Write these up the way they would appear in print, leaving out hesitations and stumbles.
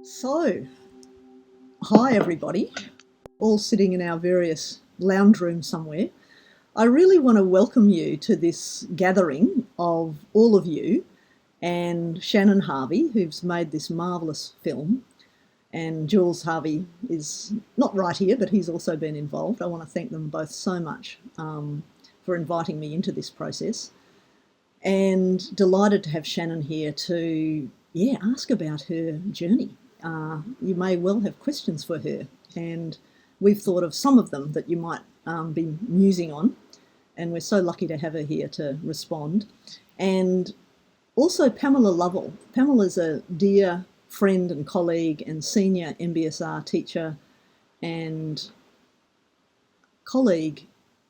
So, hi everybody, all sitting in our various lounge rooms somewhere. I really want to welcome you to this gathering of all of you and Shannon Harvey, who's made this marvellous film. And Jules Harvey is not right here, but he's also been involved. I want to thank them both so much for inviting me into this process. And delighted to have Shannon here to, ask about her journey. You may well have questions for her, and we've thought of some of them that you might be musing on, and we're so lucky to have her here to respond. And also Pamela Lovell. Pamela's a dear friend and colleague and senior MBSR teacher and colleague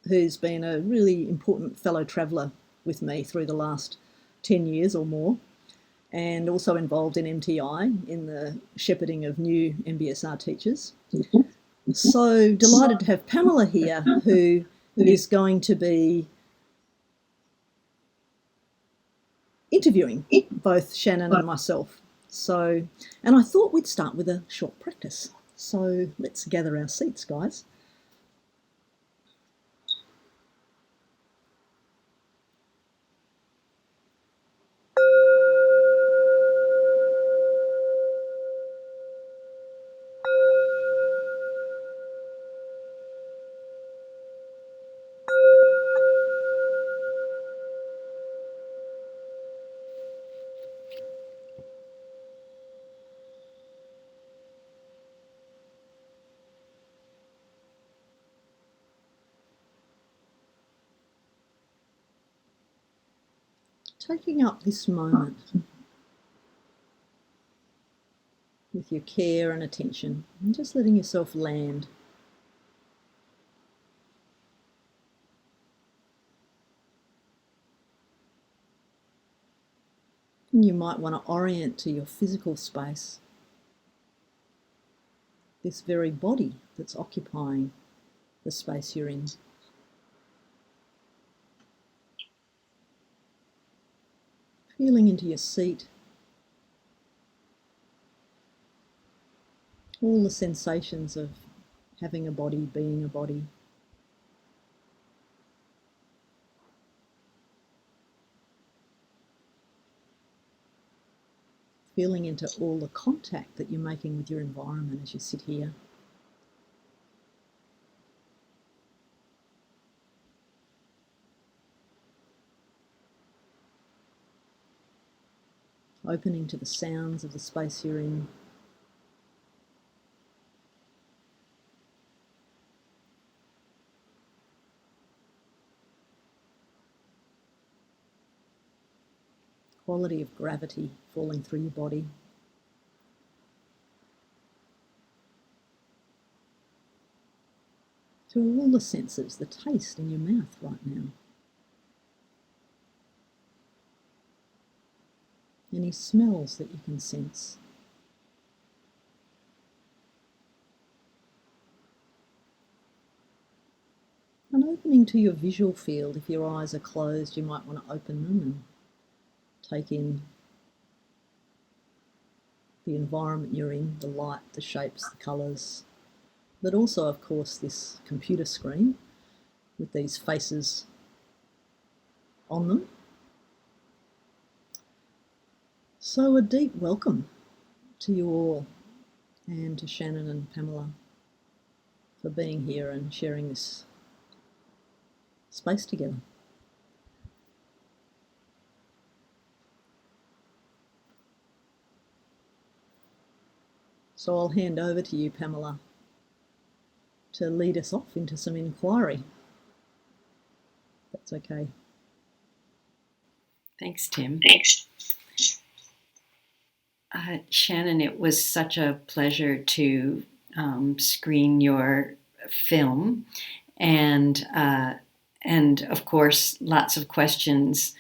who's been a really important fellow traveller with me through the last 10 years or more, and also involved in MTI, in the shepherding of new MBSR teachers. So delighted to have Pamela here, who is going to be interviewing both Shannon and myself. So, and I thought we'd start with a short practice. So let's gather our seats, guys. Taking up this moment with your care and attention, and just letting yourself land. And you might want to orient to your physical space, this very body that's occupying the space you're in. Feeling into your seat, all the sensations of having a body, being a body. Feeling into all the contact that you're making with your environment as you sit here. Opening to the sounds of the space you're in. Quality of gravity falling through your body. Through all the senses, the taste in your mouth right now. Any smells that you can sense. And opening to your visual field. If your eyes are closed, you might want to open them and take in the environment you're in, the light, the shapes, the colours, but also, of course, this computer screen with these faces on them. So a deep welcome to you all, and to Shannon and Pamela for being here and sharing this space together. So I'll hand over to you, Pamela, to lead us off into some inquiry. That's okay. Thanks, Tim. Shannon, it was such a pleasure to screen your film, and of course, lots of questions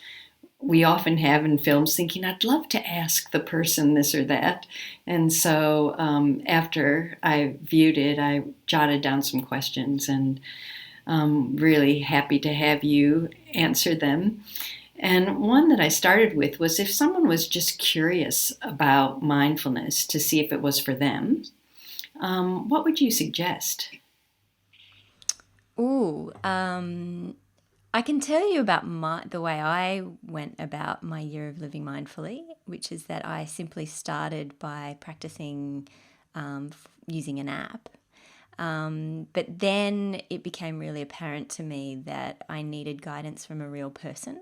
we often have in films, thinking I'd love to ask the person this or that. And so after I viewed it, I jotted down some questions, and really happy to have you answer them. And one that I started with was if someone was just curious about mindfulness to see if it was for them, what would you suggest? Ooh, I can tell you about the way I went about my year of living mindfully, which is that I simply started by practicing using an app. But then it became really apparent to me that I needed guidance from a real person.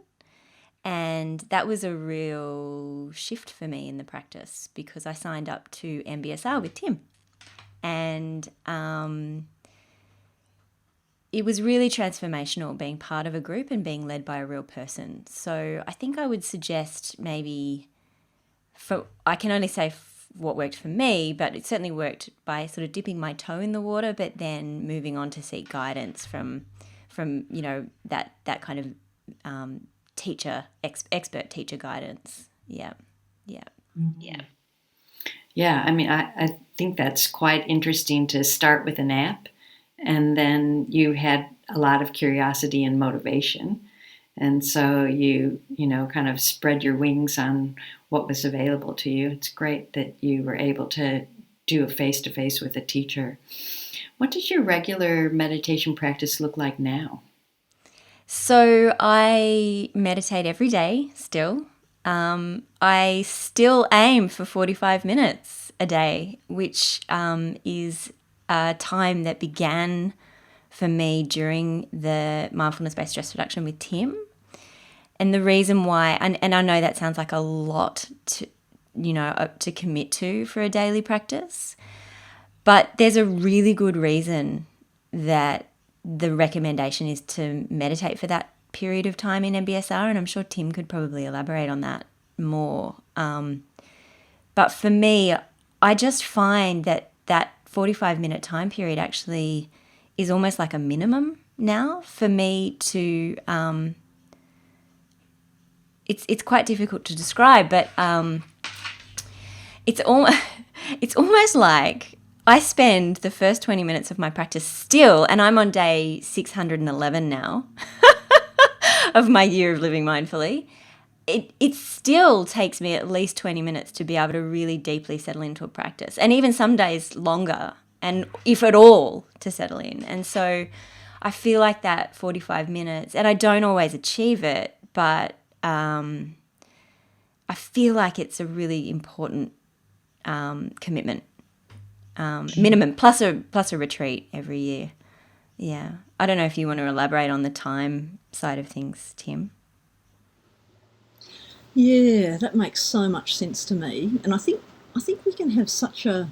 And that was a real shift for me in the practice because I signed up to MBSR with Tim. And it was really transformational being part of a group and being led by a real person. So I think I would suggest maybe, I can only say what worked for me, but it certainly worked by sort of dipping my toe in the water, but then moving on to seek guidance from that kind of expert teacher guidance. Yeah. Yeah. Yeah, I mean, I think that's quite interesting to start with an app, and then you had a lot of curiosity and motivation. And so you kind of spread your wings on what was available to you. It's great that you were able to do a face to face with a teacher. What does your regular meditation practice look like now? So I meditate every day still. I still aim for 45 minutes a day, which is a time that began for me during the mindfulness based stress reduction with Tim. And the reason why, and I know that sounds like a lot to commit to for a daily practice, but there's a really good reason that the recommendation is to meditate for that period of time in MBSR, and I'm sure Tim could probably elaborate on that more. But for me, I just find that 45-minute time period actually is almost like a minimum now for me to. It's quite difficult to describe, but it's almost it's almost like I spend the first 20 minutes of my practice still, and I'm on day 611 now of my year of living mindfully. It still takes me at least 20 minutes to be able to really deeply settle into a practice, and even some days longer, and if at all, to settle in. And so I feel like that 45 minutes, and I don't always achieve it, but I feel like it's a really important commitment. Minimum plus a retreat every year. Yeah, I don't know if you want to elaborate on the time side of things, Tim. Yeah, that makes so much sense to me. And I think we can have such a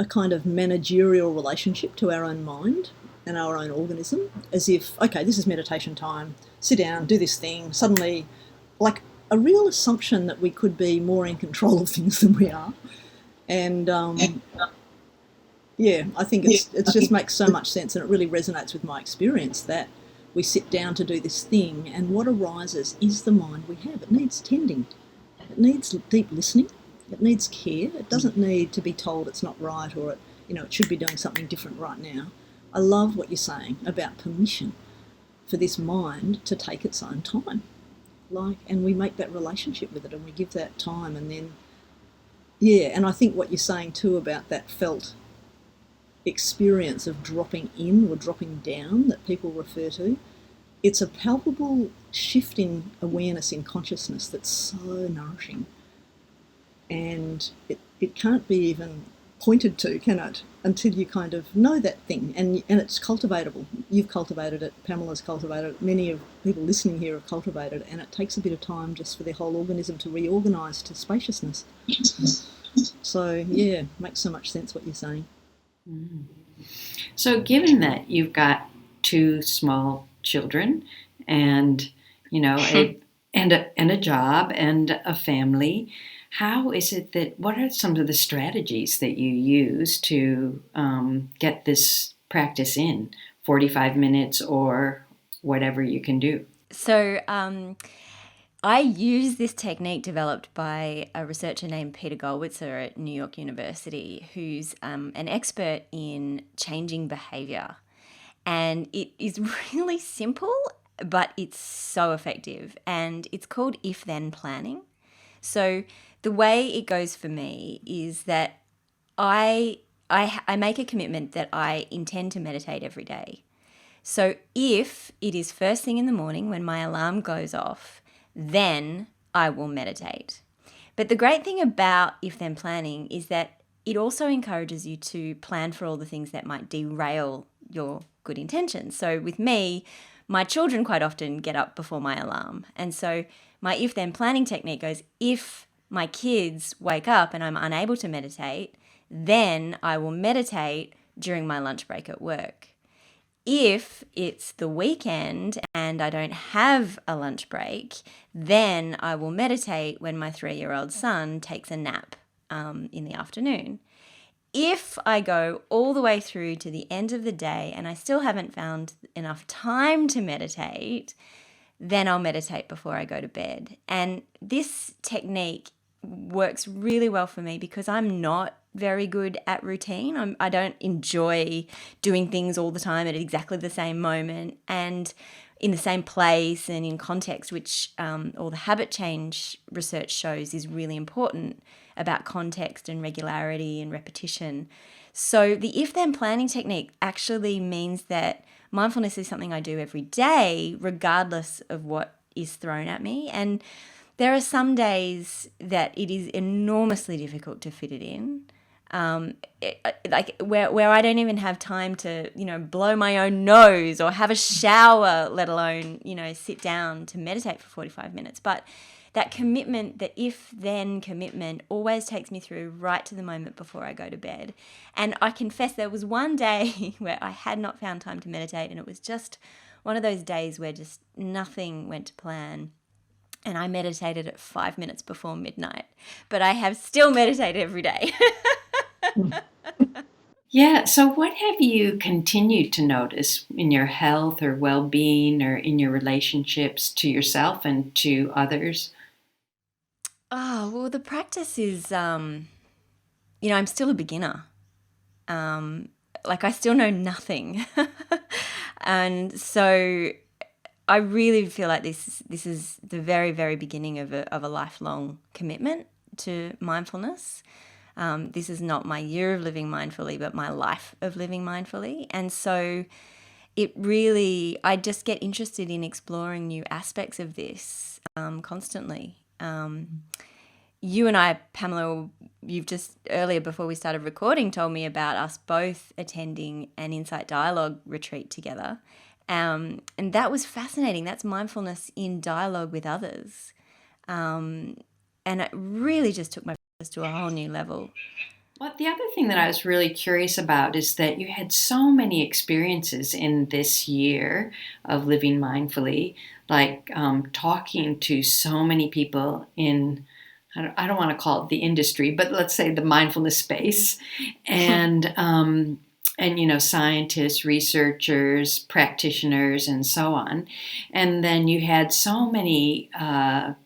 kind of managerial relationship to our own mind and our own organism, as if, okay, this is meditation time, sit down, do this thing, suddenly, like a real assumption that we could be more in control of things than we are. And yeah, I think it just makes so much sense, and it really resonates with my experience that we sit down to do this thing, and what arises is the mind we have. It needs tending, it needs deep listening, it needs care. It doesn't need to be told it's not right, or it should be doing something different right now. I love what you're saying about permission for this mind to take its own time, and we make that relationship with it, and we give that time, and then yeah, and I think what you're saying too about that felt experience of dropping in or dropping down that people refer to, it's a palpable shift in awareness, in consciousness, that's so nourishing. And it can't be even pointed to, can it? Until you kind of know that thing, and it's cultivatable. You've cultivated it, Pamela's cultivated it, many of people listening here have cultivated it, and it takes a bit of time just for their whole organism to reorganise to spaciousness. So yeah, makes so much sense what you're saying. So, given that you've got two small children, and and a job and a family, how is it that? What are some of the strategies that you use to get this practice in 45 minutes or whatever you can do? So I use this technique developed by a researcher named Peter Goldwitzer at New York University, who's an expert in changing behavior. And it is really simple, but it's so effective. And it's called if-then planning. So the way it goes for me is that I make a commitment that I intend to meditate every day. So if it is first thing in the morning when my alarm goes off, then I will meditate. But the great thing about if-then planning is that it also encourages you to plan for all the things that might derail your good intentions. So with me, my children quite often get up before my alarm. And so my if-then planning technique goes, if my kids wake up and I'm unable to meditate, then I will meditate during my lunch break at work. If it's the weekend and I don't have a lunch break, then I will meditate when my 3-year-old son takes a nap in the afternoon. If I go all the way through to the end of the day and I still haven't found enough time to meditate, then I'll meditate before I go to bed. And this technique works really well for me because I'm not very good at routine. I don't enjoy doing things all the time at exactly the same moment and in the same place and in context, which all the habit change research shows is really important about context and regularity and repetition. So the if-then planning technique actually means that mindfulness is something I do every day, regardless of what is thrown at me. And there are some days that it is enormously difficult to fit it in. Where I don't even have time to, blow my own nose or have a shower, let alone, sit down to meditate for 45 minutes. But that commitment, the if-then commitment, always takes me through right to the moment before I go to bed. And I confess there was one day where I had not found time to meditate, and it was just one of those days where just nothing went to plan. And I meditated at 5 minutes before midnight. But I have still meditated every day. Yeah, so what have you continued to notice in your health or well-being or in your relationships to yourself and to others? Oh, well, the practice is, I'm still a beginner. I still know nothing. And so I really feel like this is the very, very beginning of a lifelong commitment to mindfulness. This is not my year of living mindfully, but my life of living mindfully. And so I just get interested in exploring new aspects of this constantly. You and I, Pamela, you've just earlier before we started recording told me about us both attending an Insight Dialogue retreat together. And that was fascinating. That's mindfulness in dialogue with others. And it really just took my practice to a whole new level. Well, the other thing that I was really curious about is that you had so many experiences in this year of living mindfully, like talking to so many people in, I don't want to call it the industry, but let's say the mindfulness space, and scientists, researchers, practitioners, and so on. And then you had so many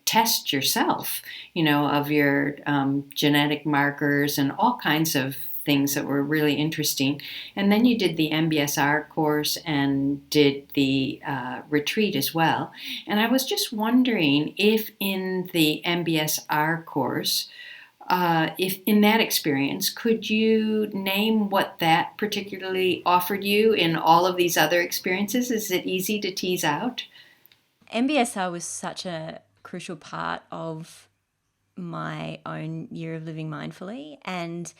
tests yourself, of your genetic markers and all kinds of things that were really interesting. And then you did the MBSR course and did the retreat as well. And I was just wondering if in the MBSR course, if in that experience, could you name what that particularly offered you in all of these other experiences? Is it easy to tease out? MBSR was such a crucial part of my own year of living mindfully, and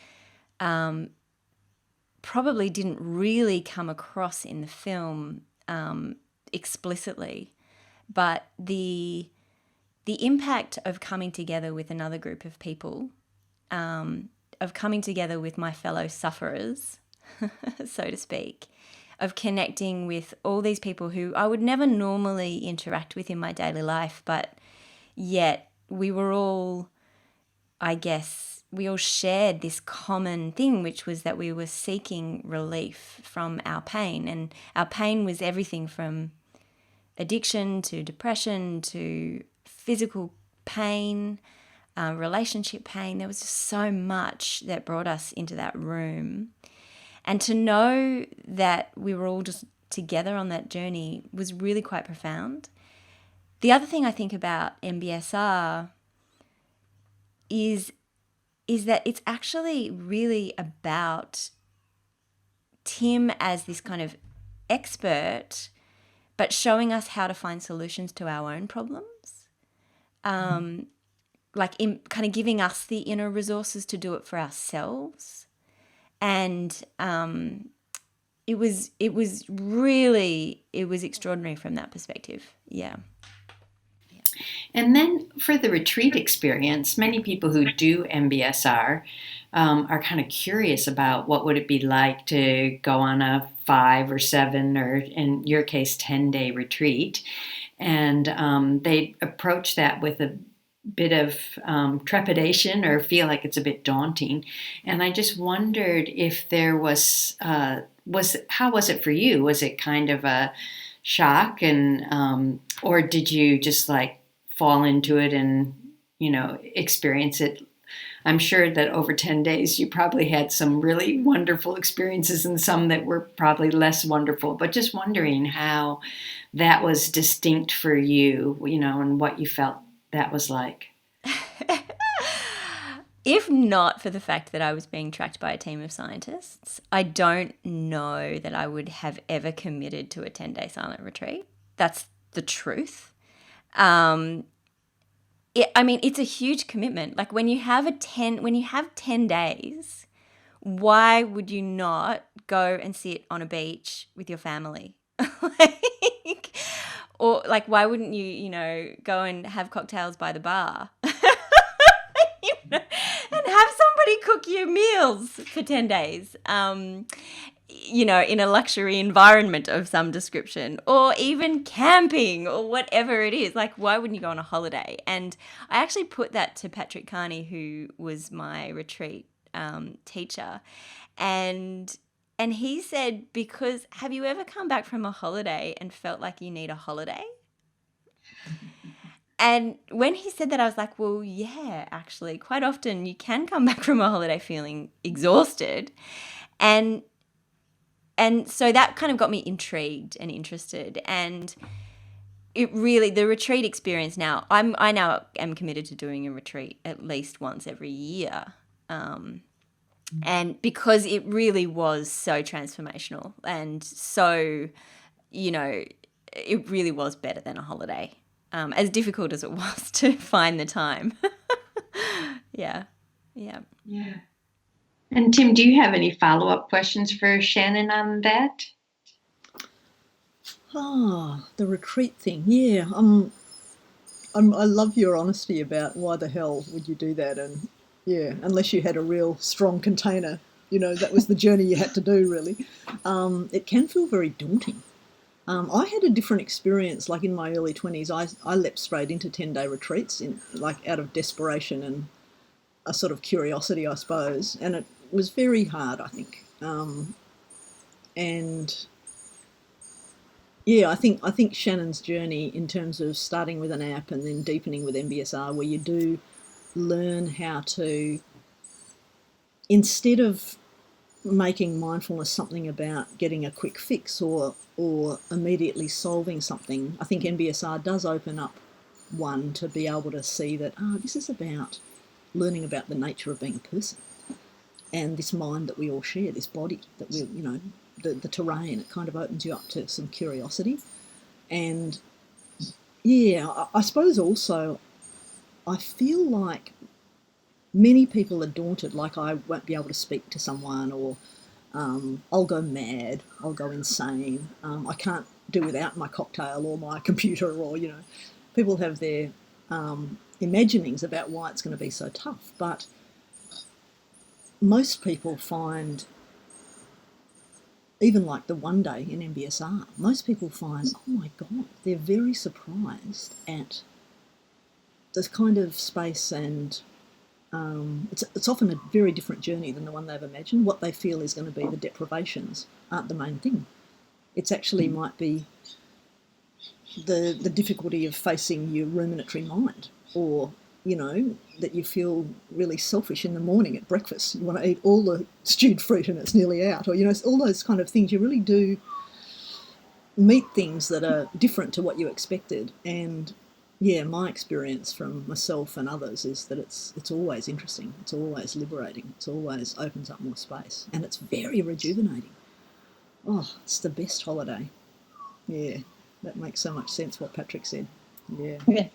probably didn't really come across in the film explicitly, but the impact of coming together with another group of people, of coming together with my fellow sufferers, so to speak, of connecting with all these people who I would never normally interact with in my daily life, but yet we were all, we all shared this common thing, which was that we were seeking relief from our pain. And our pain was everything from addiction to depression to physical pain, relationship pain. There was just so much that brought us into that room. And to know that we were all just together on that journey was really quite profound. The other thing I think about MBSR is that it's actually really about Tim as this kind of expert, but showing us how to find solutions to our own problems. Kind of giving us the inner resources to do it for ourselves. And it was extraordinary from that perspective. Yeah. And then for the retreat experience, many people who do MBSR are kind of curious about what would it be like to go on a 5 or 7 or, in your case, 10-day retreat. And they approach that with a bit of trepidation or feel like it's a bit daunting. And I just wondered if there was how was it for you? Was it kind of a shock, and or did you just like fall into it and, experience it? I'm sure that over 10 days you probably had some really wonderful experiences and some that were probably less wonderful, but just wondering how that was distinct for you, and what you felt that was like. If not for the fact that I was being tracked by a team of scientists, I don't know that I would have ever committed to a 10-day silent retreat. That's the truth. It's a huge commitment. Like when you have 10 days, why would you not go and sit on a beach with your family? Or why wouldn't you, go and have cocktails by the bar? And have somebody cook you meals for 10 days, in a luxury environment of some description, or even camping or whatever it is. Why wouldn't you go on a holiday? And I actually put that to Patrick Carney, who was my retreat teacher. And he said, because have you ever come back from a holiday and felt like you need a holiday? And when he said that, I was like, well, yeah, actually, quite often you can come back from a holiday feeling exhausted. And so that kind of got me intrigued and interested. And it really, the retreat experience now, I now am committed to doing a retreat at least once every year. And because it really was so transformational and so, it really was better than a holiday. As difficult as it was to find the time. Yeah. And Tim, do you have any follow-up questions for Shannon on that? The retreat thing. Yeah. I love your honesty about why the hell would you do that, and yeah, unless you had a real strong container, that was the journey you had to do, really. It can feel very daunting. I had a different experience. Like in my early 20s, I leapt straight into 10-day retreats, out of desperation and a sort of curiosity, I suppose. And it was very hard, I think. And yeah, I think Shannon's journey in terms of starting with an app and then deepening with MBSR, where you do learn how to, instead of making mindfulness something about getting a quick fix or immediately solving something, I think MBSR does open up one to be able to see that, this is about learning about the nature of being a person and this mind that we all share, this body that we, the terrain. It kind of opens you up to some curiosity. And yeah, I suppose also I feel like many people are daunted, like I won't be able to speak to someone, or I'll go mad, I'll go insane, I can't do without my cocktail or my computer, or, people have their imaginings about why it's going to be so tough. But most people find, even like the one day in MBSR, most people find, oh my God, they're very surprised at this kind of space, and it's often a very different journey than the one they've imagined. What they feel is going to be the deprivations aren't the main thing. It's actually might be the difficulty of facing your ruminatory mind, or, that you feel really selfish in the morning at breakfast. You want to eat all the stewed fruit and it's nearly out, or, all those kind of things. You really do meet things that are different to what you expected. And yeah, my experience from myself and others is that it's always interesting, it's always liberating, it's always opens up more space, and it's very rejuvenating. Oh, it's the best holiday. Yeah, that makes so much sense what Patrick said. Yeah.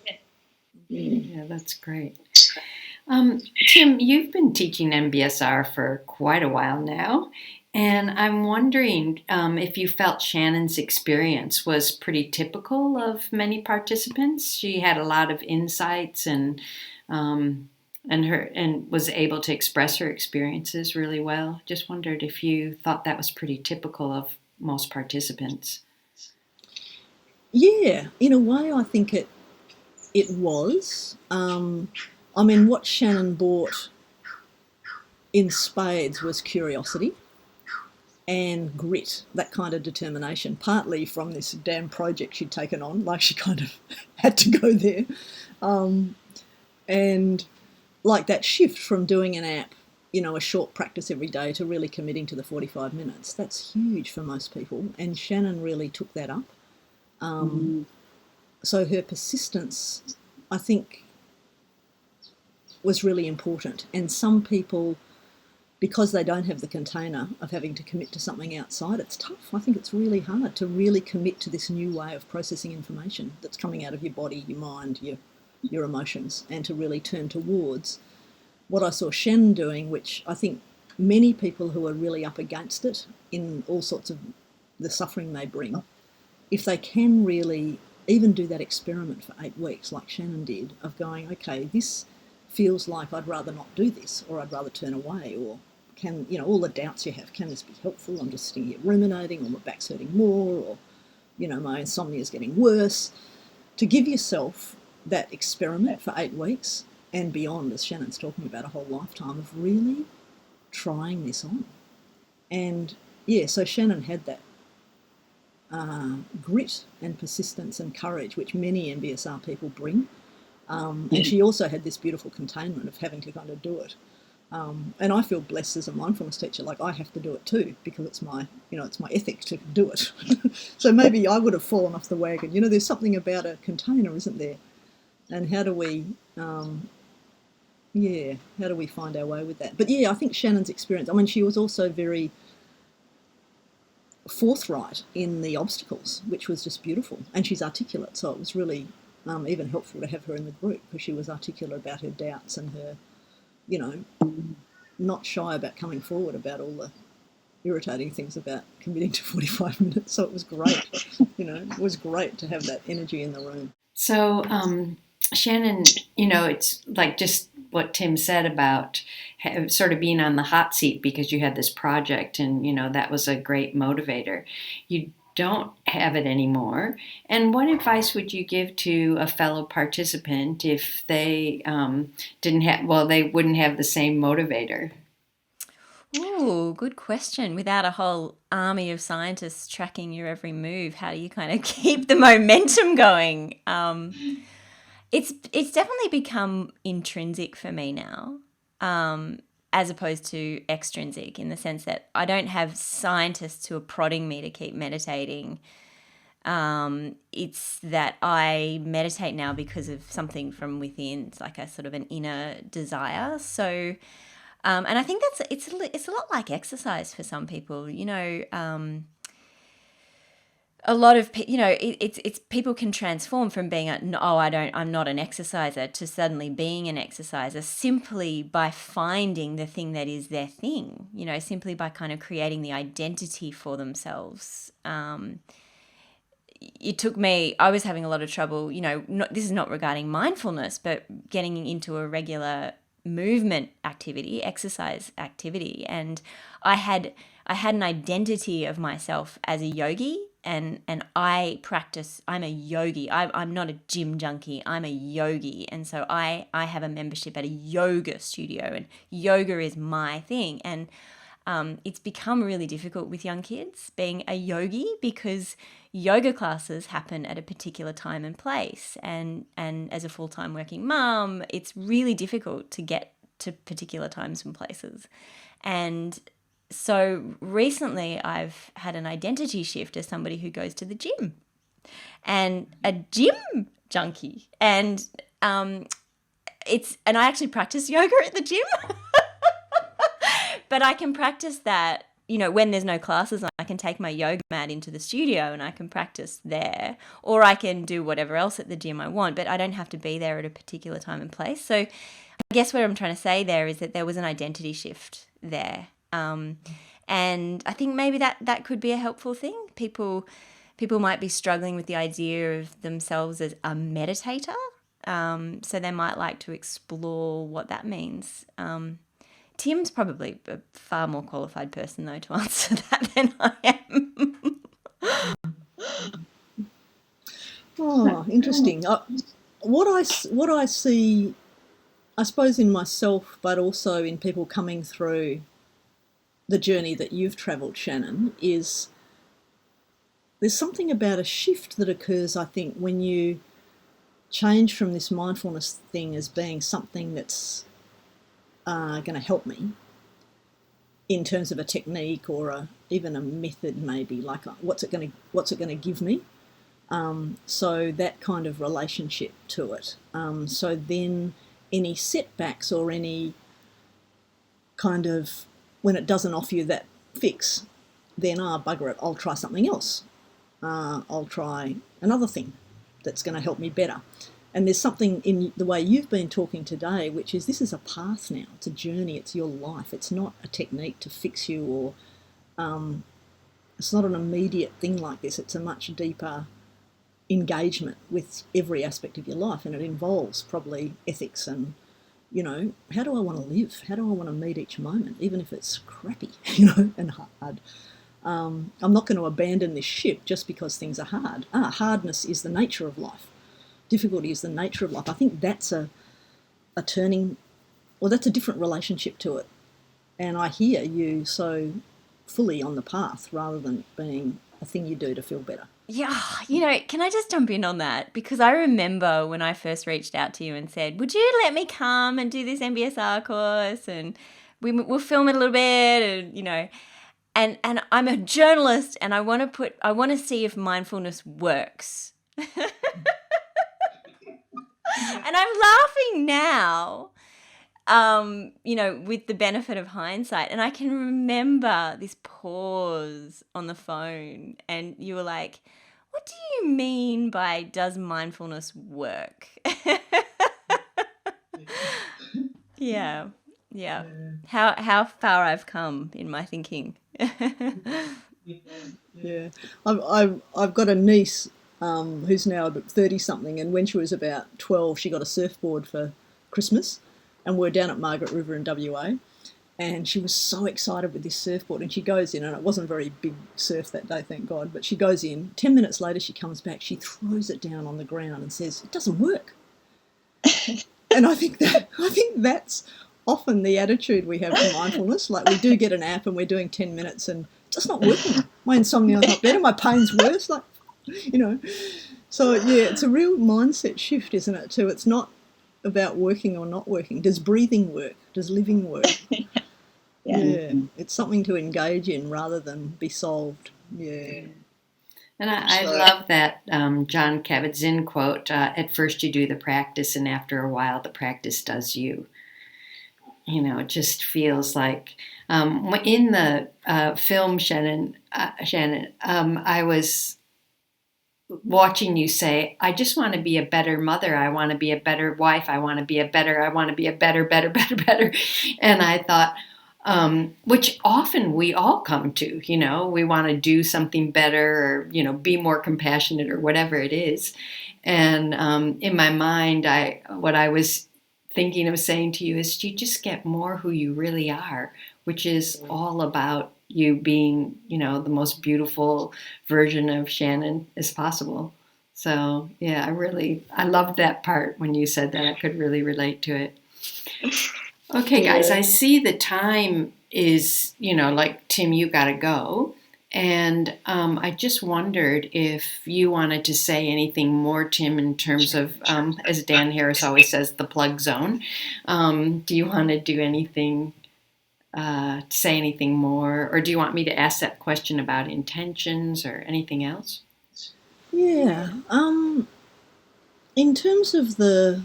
Yeah, that's great. Tim, you've been teaching MBSR for quite a while now, and I'm wondering if you felt Shannon's experience was pretty typical of many participants. She had a lot of insights um, and was able to express her experiences really well. Just wondered if you thought that was pretty typical of most participants. Yeah, in a way, I think it was. I mean, what Shannon brought in spades was curiosity and grit, that kind of determination, partly from this damn project she'd taken on, like she kind of had to go there. And like that shift from doing an app, a short practice every day, to really committing to the 45 minutes, that's huge for most people. And Shannon really took that up. So her persistence, I think, was really important. And some people, because they don't have the container of having to commit to something outside, it's tough. I think it's really hard to really commit to this new way of processing information that's coming out of your body, your mind, your emotions, and to really turn towards what I saw Shen doing, which I think many people who are really up against it in all sorts of the suffering they bring, if they can really even do that experiment for 8 weeks like Shannon did, of going, okay, this feels like I'd rather not do this, or I'd rather turn away, or can, all the doubts you have, can this be helpful? I'm just sitting here ruminating, or my back's hurting more, or, my insomnia is getting worse. To give yourself that experiment for 8 weeks and beyond, as Shannon's talking about, a whole lifetime of really trying this on. And yeah, so Shannon had that grit and persistence and courage, which many MBSR people bring. And she also had this beautiful containment of having to kind of do it. And I feel blessed as a mindfulness teacher, like I have to do it too, because it's my ethic to do it. So maybe I would have fallen off the wagon. There's something about a container, isn't there? And how do we, how do we find our way with that? But yeah, I think Shannon's experience, I mean, she was also very forthright in the obstacles, which was just beautiful. And she's articulate, so it was really even helpful to have her in the group, because she was articulate about her doubts and her, not shy about coming forward about all the irritating things about committing to 45 minutes. So it was great, it was great to have that energy in the room. So, Shannon, it's like just what Tim said about sort of being on the hot seat because you had this project, and, that was a great motivator. You don't have it anymore. And what advice would you give to a fellow participant if they they wouldn't have the same motivator? Ooh, good question. Without a whole army of scientists tracking your every move, how do you kind of keep the momentum going? It's definitely become intrinsic for me now, as opposed to extrinsic, in the sense that I don't have scientists who are prodding me to keep meditating. It's that I meditate now because of something from within. It's like a sort of an inner desire. So, and I think it's a lot like exercise for some people. A lot of it's people can transform from being I'm not an exerciser, to suddenly being an exerciser, simply by finding the thing that is their thing. Simply by kind of creating the identity for themselves. It took me, I was having a lot of trouble, this is not regarding mindfulness, but getting into a regular movement activity, exercise activity. And I had an identity of myself as a yogi, and I practice, I'm a yogi. I'm not a gym junkie, I'm a yogi. And so I have a membership at a yoga studio, and yoga is my thing. And it's become really difficult with young kids being a yogi, because yoga classes happen at a particular time and place. And as a full-time working mum, it's really difficult to get to particular times and places. And so recently I've had an identity shift as somebody who goes to the gym and a gym junkie. And and I actually practice yoga at the gym. But I can practice that, when there's no classes, I can take my yoga mat into the studio and I can practice there, or I can do whatever else at the gym I want, but I don't have to be there at a particular time and place. So I guess what I'm trying to say there is that there was an identity shift there. And I think maybe that could be a helpful thing. People might be struggling with the idea of themselves as a meditator. So they might like to explore what that means. Tim's probably a far more qualified person, though, to answer that than I am. Oh, interesting. What I see, I suppose, in myself, but also in people coming through the journey that you've travelled, Shannon, is there's something about a shift that occurs, I think, when you change from this mindfulness thing as being something that's going to help me in terms of a technique or even a method, maybe, like what's it going to give me. So that kind of relationship to it. So then any setbacks or any kind of, when it doesn't offer you that fix, then bugger it, I'll try something else. I'll try another thing that's going to help me better. And there's something in the way you've been talking today, which is this is a path now. It's a journey. It's your life. It's not a technique to fix you, or it's not an immediate thing like this. It's a much deeper engagement with every aspect of your life, and it involves probably ethics and, how do I want to live? How do I want to meet each moment, even if it's crappy, and hard. I'm not going to abandon this ship just because things are hard. Hardness is the nature of life. Difficulty is the nature of life. I think that's a turning, or that's a different relationship to it. And I hear you so fully on the path rather than being a thing you do to feel better. Yeah, can I just jump in on that? Because I remember when I first reached out to you and said, would you let me come and do this MBSR course? And we'll film it a little bit, and, and I'm a journalist and I want to see if mindfulness works. And I'm laughing now, with the benefit of hindsight. And I can remember this pause on the phone and you were like, what do you mean by does mindfulness work? Yeah. How far I've come in my thinking. Yeah. I've got a niece who's now 30-something, and when she was about 12, she got a surfboard for Christmas, and we're down at Margaret River in WA, and she was so excited with this surfboard, and she goes in, and it wasn't a very big surf that day, thank God, but she goes in, 10 minutes later she comes back, she throws it down on the ground and says, it doesn't work. And I think that's often the attitude we have to mindfulness. Like, we do get an app and we're doing 10 minutes and it's just not working. My insomnia's not better, my pain's worse, So, yeah, it's a real mindset shift, isn't it, too? It's not about working or not working. Does breathing work? Does living work? Yeah. It's something to engage in rather than be solved. Yeah. And I love that John Kabat-Zinn quote, at first you do the practice and after a while the practice does you. It just feels like in the film, Shannon, I was watching you say, I just want to be a better mother. I want to be a better wife. I want to be a better. And I thought, which often we all come to, we want to do something better or, be more compassionate or whatever it is. And in my mind, what I was thinking of saying to you is you just get more who you really are, which is all about you being, the most beautiful version of Shannon as possible. So, yeah, I loved that part when you said that. I could really relate to it. Okay, guys, I see the time is, like, Tim, you got to go. And I just wondered if you wanted to say anything more, Tim, in terms of, as Dan Harris always says, the plug zone. Do you want to do anything say anything more, or do you want me to ask that question about intentions or anything else? Yeah. In terms of the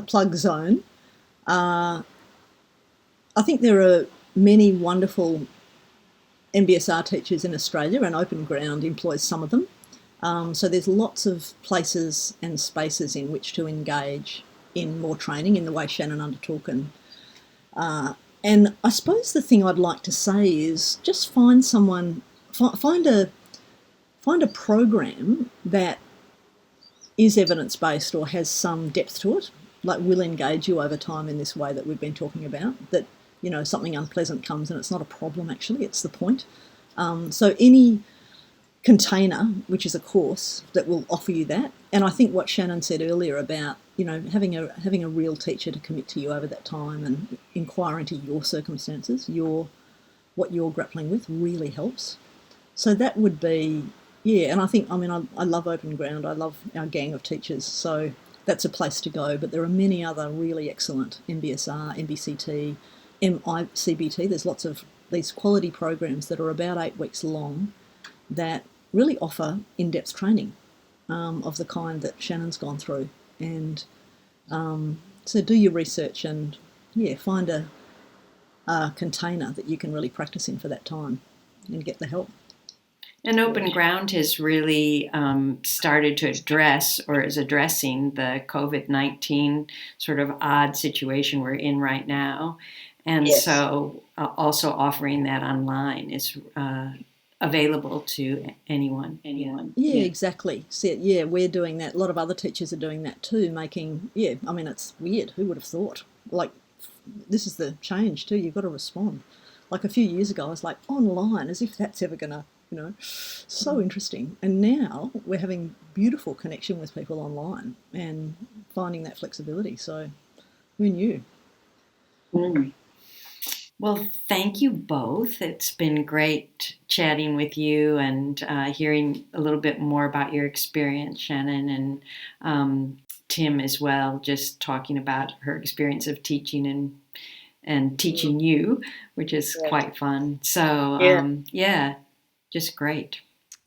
plug zone, I think there are many wonderful MBSR teachers in Australia, and Openground employs some of them. So there's lots of places and spaces in which to engage in more training in the way Shannon undertook. And I suppose the thing I'd like to say is just find someone, find a program that is evidence-based or has some depth to it, like will engage you over time in this way that we've been talking about, that, you know, something unpleasant comes and it's not a problem, actually, it's the point. So any container, which is a course, that will offer you that. And I think what Shannon said earlier about, you know, having a real teacher to commit to you over that time and inquire into your circumstances, what you're grappling with, really helps. So that would be, yeah, and I think, I mean, I love Openground. I love our gang of teachers. So that's a place to go. But there are many other really excellent MBSR, MBCT, MICBT. There's lots of these quality programs that are about 8 weeks long that really offer in-depth training of the kind that Shannon's gone through. And so do your research and, yeah, find a container that you can really practice in for that time and get the help. And Openground has really started to address, or is addressing, the COVID-19 sort of odd situation we're in right now. And yes. So also offering that online is available to anyone. Yeah, exactly. So, yeah, we're doing that. A lot of other teachers are doing that too, making, yeah, I mean, it's weird. Who would have thought? Like, this is the change too. You've got to respond. Like a few years ago, I was like, online, as if that's ever going to, you know, so interesting. And now we're having beautiful connection with people online and finding that flexibility. So who knew? Mm. Well, thank you both. It's been great chatting with you and hearing a little bit more about your experience, Shannon, and Tim as well, just talking about her experience of teaching and teaching you, which is quite fun. So, yeah, just great.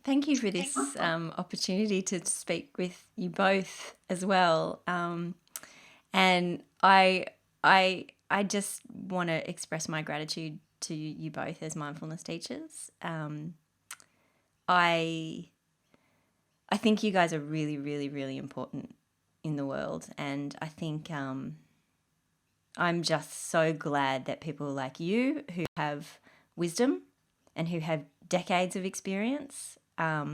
Thank you for this opportunity to speak with you both as well. And I just want to express my gratitude to you both as mindfulness teachers. I think you guys are really, really, really important in the world, and I think I'm just so glad that people like you, who have wisdom and who have decades of experience, are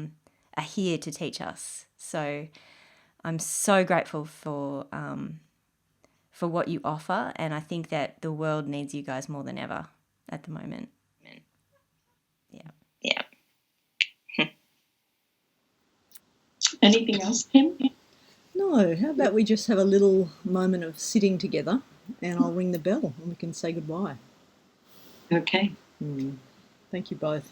here to teach us. So I'm so grateful for what you offer, and I think that the world needs you guys more than ever at the moment. Yeah. Anything else, Kim? No, how about we just have a little moment of sitting together and I'll ring the bell and we can say goodbye. Okay. Thank you both.